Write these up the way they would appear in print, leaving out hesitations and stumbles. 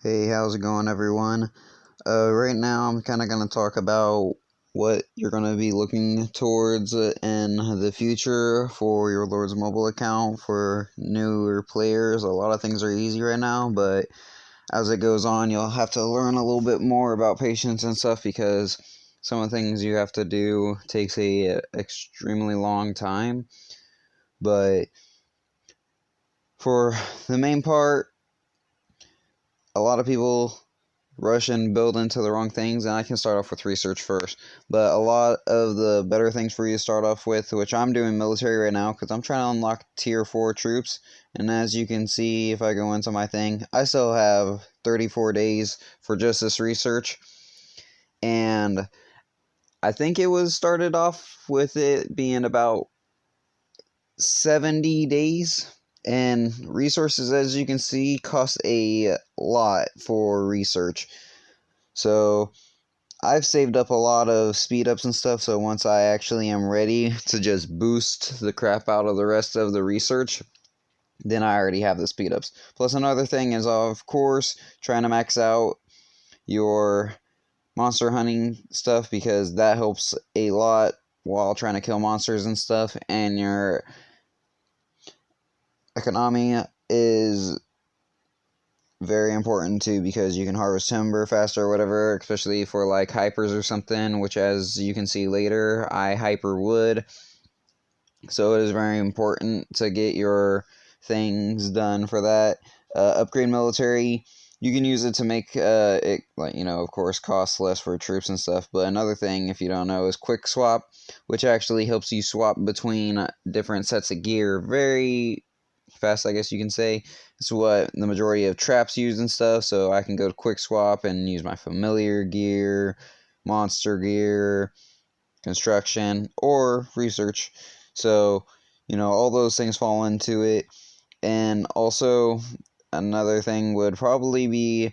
Hey, how's it going, everyone? Right now, I'm kind of going to talk about what you're going to be looking towards in the future for your Lords Mobile account for newer players. A lot of things are easy right now, but as it goes on, you'll have to learn a little bit more about patience and stuff because some of the things you have to do takes a extremely long time. But for the main part, a lot of people rush and build into the wrong things, and I can start off with research first. But a lot of the better things for you to start off with, which I'm doing military right now because I'm trying to unlock tier 4 troops, and as you can see if I go into my thing, I still have 34 days for just this research, and I think it was started off with it being about 70 days. And resources, as you can see, cost a lot for research. So I've saved up a lot of speed ups and stuff, so once I actually am ready to just boost the crap out of the rest of the research, then I already have the speed ups. Plus, another thing is, of course, trying to max out your monster hunting stuff because that helps a lot while trying to kill monsters and stuff, and your economy is very important too because you can harvest timber faster or whatever, especially for like hypers or something, which as you can see later, I hyper wood. So it is very important to get your things done for that. Upgrade military. You can use it to make it, like, of course, cost less for troops and stuff. But another thing, if you don't know, is quick swap, which actually helps you swap between different sets of gear very fast, I guess you can say. It's what the majority of traps use and stuff, so I can go to quick swap and use my familiar gear, monster gear, construction, or research. So, all those things fall into it. And also, another thing would probably be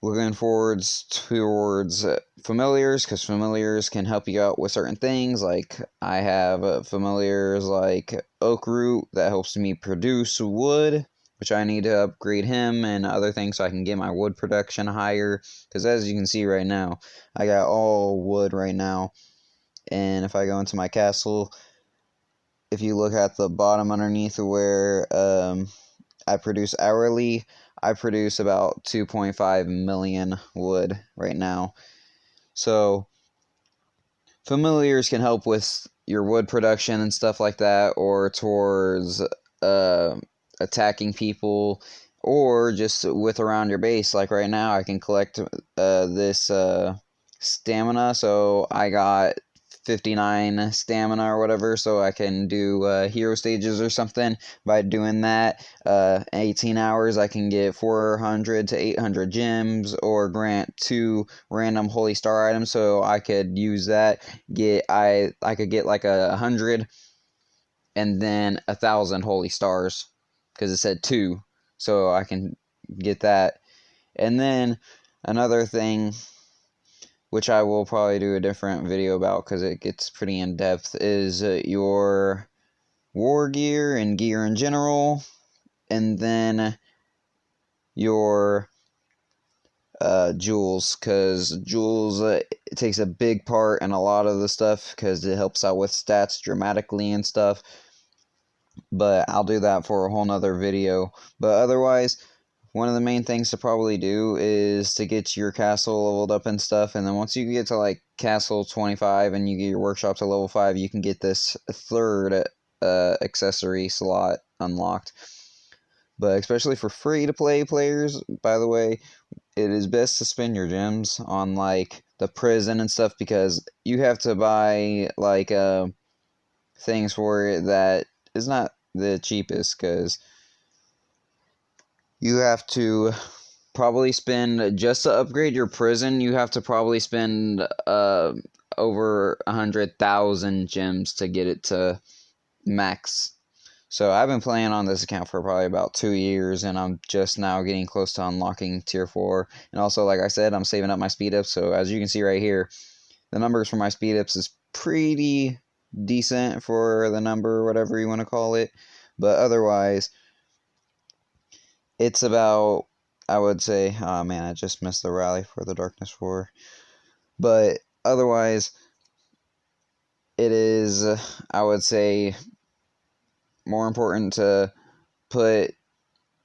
looking forwards towards familiars, because familiars can help you out with certain things. Like I have familiars like oak root that helps me produce wood, which I need to upgrade him and other things so I can get my wood production higher, because as you can see right now, I got all wood right now. And if I go into my castle, if you look at the bottom underneath where I produce hourly, I produce about 2.5 million wood right now. So familiars can help with your wood production and stuff like that, or towards attacking people, or just with around your base. Like right now, I can collect this stamina, so I got 59 stamina or whatever, so I can do hero stages or something. By doing that, 18 hours, I can get 400 to 800 gems or grant 2 random holy star items, so I could use that. I could get like 100 and then 1,000 holy stars because it said 2, so I can get that. And then another thing, which I will probably do a different video about because it gets pretty in depth, is your war gear and gear in general, and then your jewels, because jewels it takes a big part in a lot of the stuff because it helps out with stats dramatically and stuff. But I'll do that for a whole nother video. But otherwise, one of the main things to probably do is to get your castle leveled up and stuff, and then once you get to like castle 25 and you get your workshop to level 5, you can get this third accessory slot unlocked. But especially for free to play players, by the way, it is best to spend your gems on like the prison and stuff, because you have to buy like things for it that is not the cheapest, because you have to probably spend, just to upgrade your prison, you have to probably spend over 100,000 gems to get it to max. So I've been playing on this account for probably about 2 years, and I'm just now getting close to unlocking tier 4. And also, like I said, I'm saving up my speed ups, so as you can see right here, the numbers for my speed ups is pretty decent for the number, whatever you want to call it. But otherwise, it's about, I would say, oh man, I just missed the rally for the Darkness War. But otherwise, it is, I would say, more important to put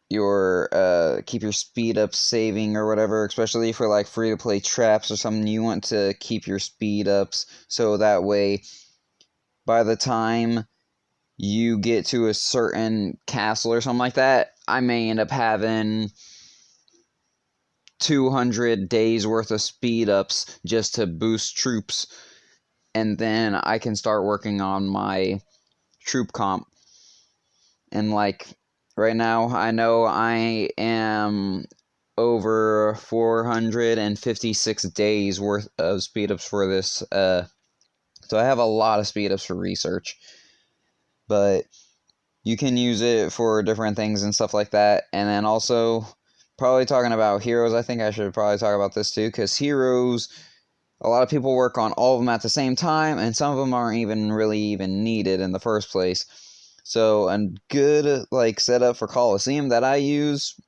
your keep your speed up saving or whatever, especially for like free to play traps or something. You want to keep your speed ups so that way by the time you get to a certain castle or something like that, I may end up having 200 days worth of speed ups just to boost troops, and then I can start working on my troop comp. And like right now, I know I am over 456 days worth of speed ups for this. So I have a lot of speed ups for research, but you can use it for different things and stuff like that. And then also, probably talking about heroes, I think I should probably talk about this too, because heroes, a lot of people work on all of them at the same time, and some of them aren't even really even needed in the first place. So a good like setup for Colosseum that I use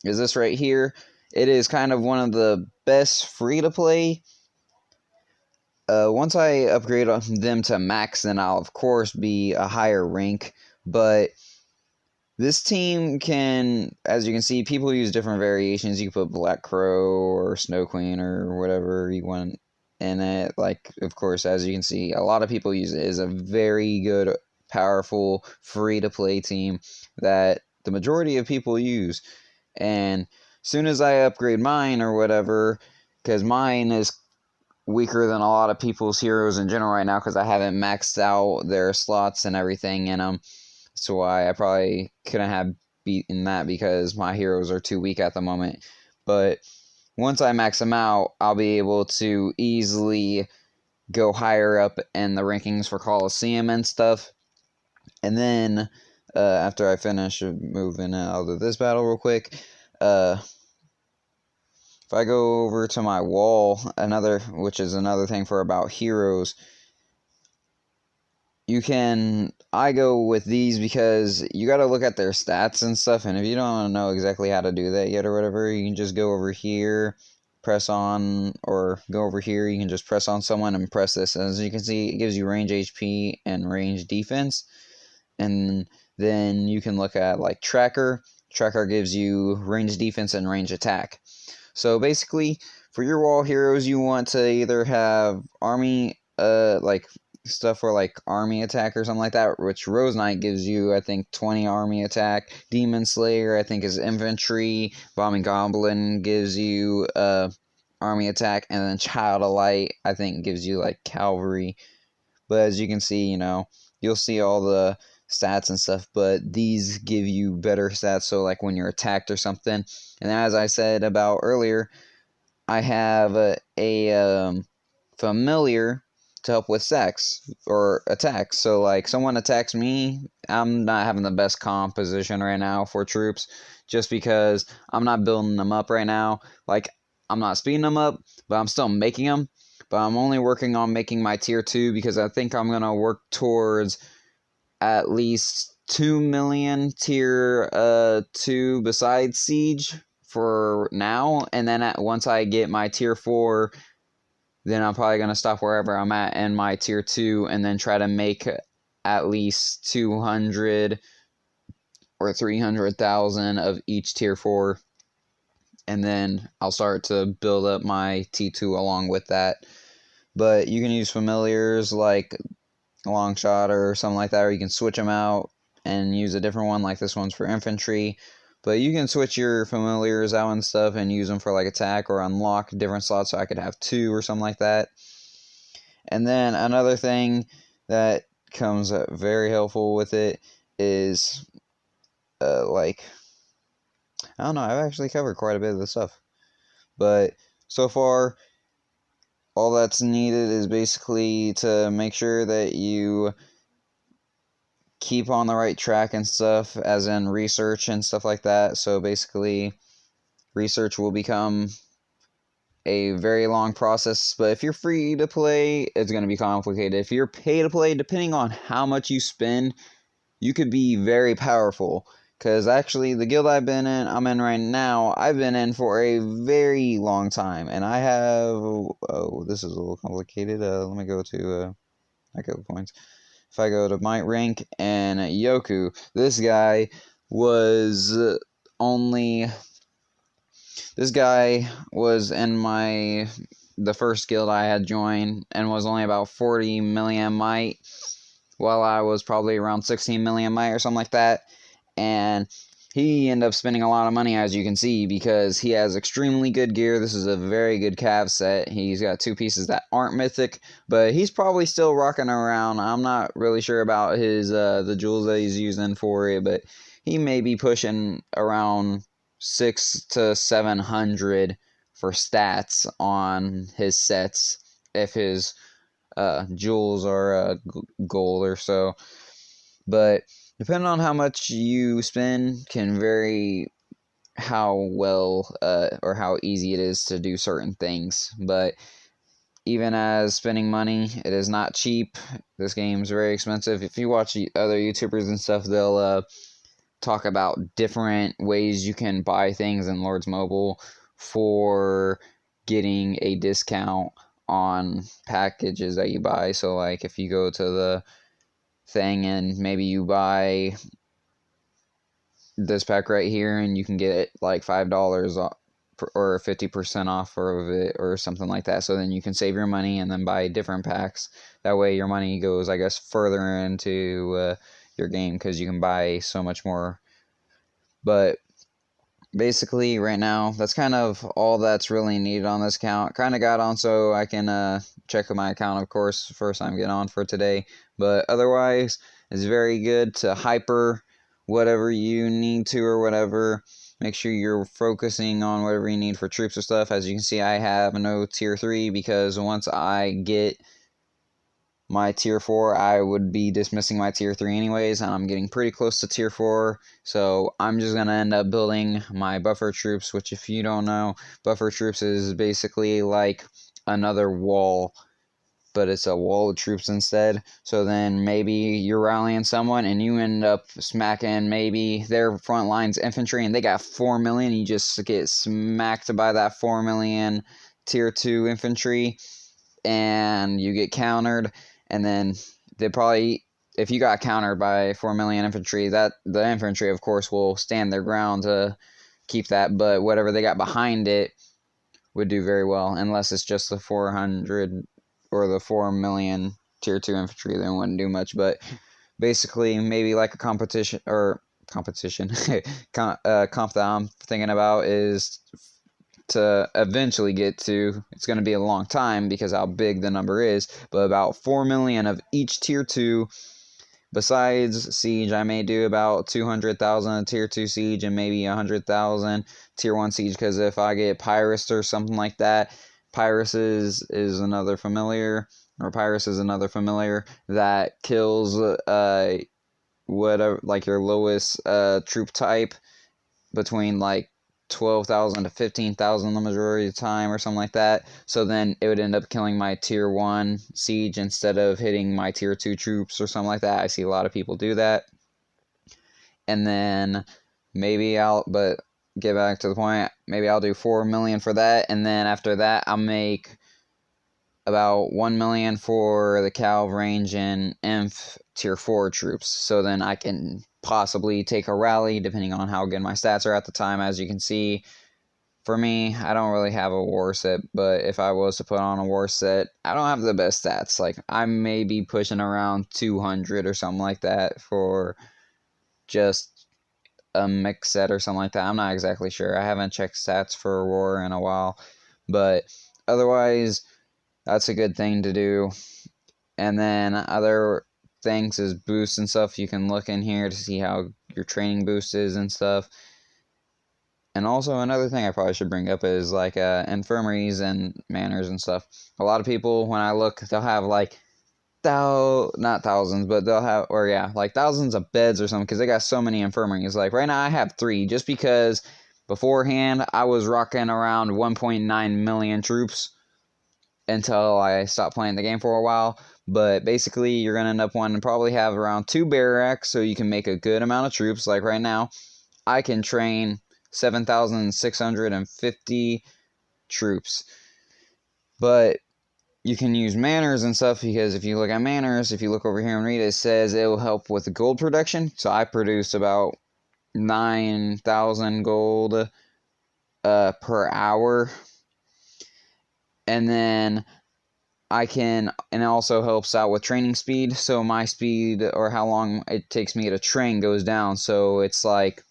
is this right here. It is kind of one of the best free to play. Once I upgrade them to max, then I'll of course be a higher rank. But this team can, as you can see, people use different variations. You can put Black Crow or Snow Queen or whatever you want in it. Like, of course, as you can see, a lot of people use it. It is a very good, powerful, free-to-play team that the majority of people use. And soon as I upgrade mine or whatever, because mine is weaker than a lot of people's heroes in general right now because I haven't maxed out their slots and everything in them. That's why I probably couldn't have beaten that because my heroes are too weak at the moment. But once I max them out, I'll be able to easily go higher up in the rankings for Colosseum and stuff. And then after I finish moving out of this battle real quick, if I go over to my wall, which is another thing for about heroes, I go with these because you got to look at their stats and stuff, and if you don't know exactly how to do that yet or whatever, you can just go over here, press on, or go over here, you can just press on someone and press this. As you can see, it gives you range HP and range defense, and then you can look at like Tracker. Tracker gives you range defense and range attack. So basically, for your wall heroes, you want to either have army, like stuff for like army attack or something like that, which Rose Knight gives you, I think, 20 army attack. Demon Slayer, I think, is infantry. Bombing Goblin gives you army attack, and then Child of Light, I think, gives you like cavalry. But as you can see, you'll see all the stats and stuff, but these give you better stats, so like when you're attacked or something. And as I said about earlier, I have a familiar to help with sacks or attacks. So like someone attacks me, I'm not having the best composition right now for troops, just because I'm not building them up right now. Like, I'm not speeding them up, but I'm still making them. But I'm only working on making my tier 2 because I think I'm going to work towards at least 2 million tier 2 besides Siege for now. And then once I get my tier 4, then I'm probably going to stop wherever I'm at in my tier 2 and then try to make at least 200 or 300,000 of each tier 4. And then I'll start to build up my T2 along with that. But you can use familiars like a long shot or something like that, or you can switch them out and use a different one, like this one's for infantry. But you can switch your familiars out and stuff and use them for like attack or unlock different slots, so I could have 2 or something like that. And then another thing that comes very helpful with it is like, I don't know, I've actually covered quite a bit of the stuff, but so far all that's needed is basically to make sure that you keep on the right track and stuff, as in research and stuff like that. So basically, research will become a very long process, but if you're free to play, it's going to be complicated. If you're pay to play, depending on how much you spend, you could be very powerful. Because actually, the guild I'm in right now, I've been in for a very long time. And I have, oh, this is a little complicated. Let me go to my guild points. If I go to Might Rank and Yoku, this guy was only, this guy was in the first guild I had joined and was only about 40 million might, while I was probably around 16 million might or something like that. And he ended up spending a lot of money, as you can see, because he has extremely good gear. This is a very good Cav set. He's got 2 pieces that aren't mythic, but he's probably still rocking around. I'm not really sure about his the jewels that he's using for it, but he may be pushing around 600 to 700 for stats on his sets if his jewels are gold or so. But depending on how much you spend can vary how well or how easy it is to do certain things. But even as spending money, it is not cheap. This game's very expensive. If you watch other YouTubers and stuff, they'll talk about different ways you can buy things in Lords Mobile for getting a discount on packages that you buy. So like if you go to the thing and maybe you buy this pack right here and you can get it like $5 off or 50% off of it or something like that, so then you can save your money and then buy different packs. That way your money goes, I guess, further into your game because you can buy so much more. But basically right now that's kind of all that's really needed on this account. Kind of got on so I can check my account, of course, first time getting on for today, but otherwise it's very good to hyper whatever you need to or whatever. Make sure you're focusing on whatever you need for troops or stuff. As you can see, I have no tier 3 because once I get my tier 4, I would be dismissing my tier 3 anyways, and I'm getting pretty close to tier 4, so I'm just going to end up building my buffer troops, which if you don't know, buffer troops is basically like another wall, but it's a wall of troops instead. So then maybe you're rallying someone and you end up smacking maybe their front lines infantry and they got 4 million, you just get smacked by that 4 million tier 2 infantry and you get countered. And then they probably, if you got countered by 4 million infantry, that the infantry, of course, will stand their ground to keep that. But whatever they got behind it would do very well, unless it's just the 400 or the 4 million tier 2 infantry. Then wouldn't do much. But basically, maybe like a comp that I'm thinking about is to eventually get to, it's going to be a long time because how big the number is, but about 4 million of each tier 2. Besides siege, I may do about 200,000 tier 2 siege and maybe 100,000 tier 1 siege, because if I get Pyrrhus or something like that, Pyrrhus is another familiar, or Pyrrhus is another familiar that kills whatever, like your lowest troop type between like 12,000 to 15,000 the majority of the time or something like that. So then it would end up killing my tier 1 siege instead of hitting my tier 2 troops or something like that. I see a lot of people do that. And then maybe but get back to the point, maybe I'll do 4 million for that, and then after that I'll make about 1 million for the Calv range and Inf tier 4 troops. So then I can possibly take a rally depending on how good my stats are at the time. As you can see, for me, I don't really have a war set, but if I was to put on a war set, I don't have the best stats. Like, I may be pushing around 200 or something like that for just a mix set or something like that. I'm not exactly sure. I haven't checked stats for war in a while, but otherwise, that's a good thing to do. And then other things is boosts and stuff. You can look in here to see how your training boost is and stuff. And also another thing I probably should bring up is like infirmaries and manors and stuff. A lot of people, when I look, they'll have like not thousands, but they'll have, or yeah, like thousands of beds or something, because they got so many infirmaries. Like right now I have 3, just because beforehand I was rocking around 1.9 million troops until I stopped playing the game for a while. But basically, you're going to end up wanting to probably have around 2 barracks so you can make a good amount of troops. Like right now, I can train 7,650 troops. But you can use manners and stuff, because if you look at manners, if you look over here and read it, it says it will help with gold production. So I produce about 9,000 gold per hour. And then and it also helps out with training speed. So my speed, or how long it takes me to train, goes down. So it's like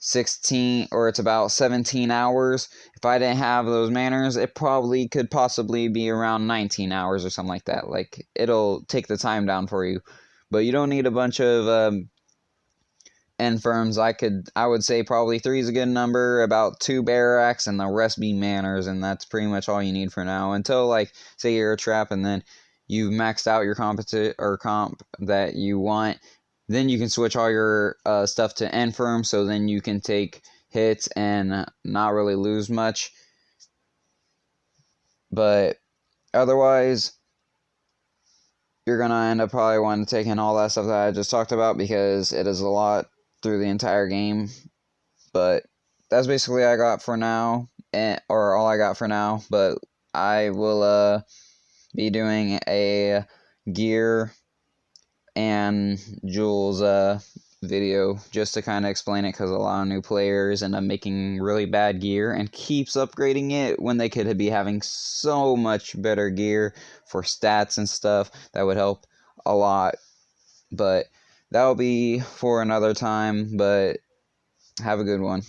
16, or it's about 17 hours. If I didn't have those manners, it probably could possibly be around 19 hours or something like that. Like, it'll take the time down for you. But you don't need a bunch of infirms. I would say probably 3 is a good number, about 2 barracks, and the rest be manners, and that's pretty much all you need for now, until, like, say you're a trap and then you've maxed out your comp that you want. Then you can switch all your stuff to infirm, so then you can take hits and not really lose much. But otherwise, you're going to end up probably wanting to take in all that stuff that I just talked about, because it is a lot through the entire game. But that's basically all I got for now, or all I got for now. But I will be doing a gear and Jules video just to kind of explain it, because a lot of new players end up making really bad gear and keeps upgrading it when they could be having so much better gear for stats and stuff that would help a lot. But that'll be for another time, but have a good one.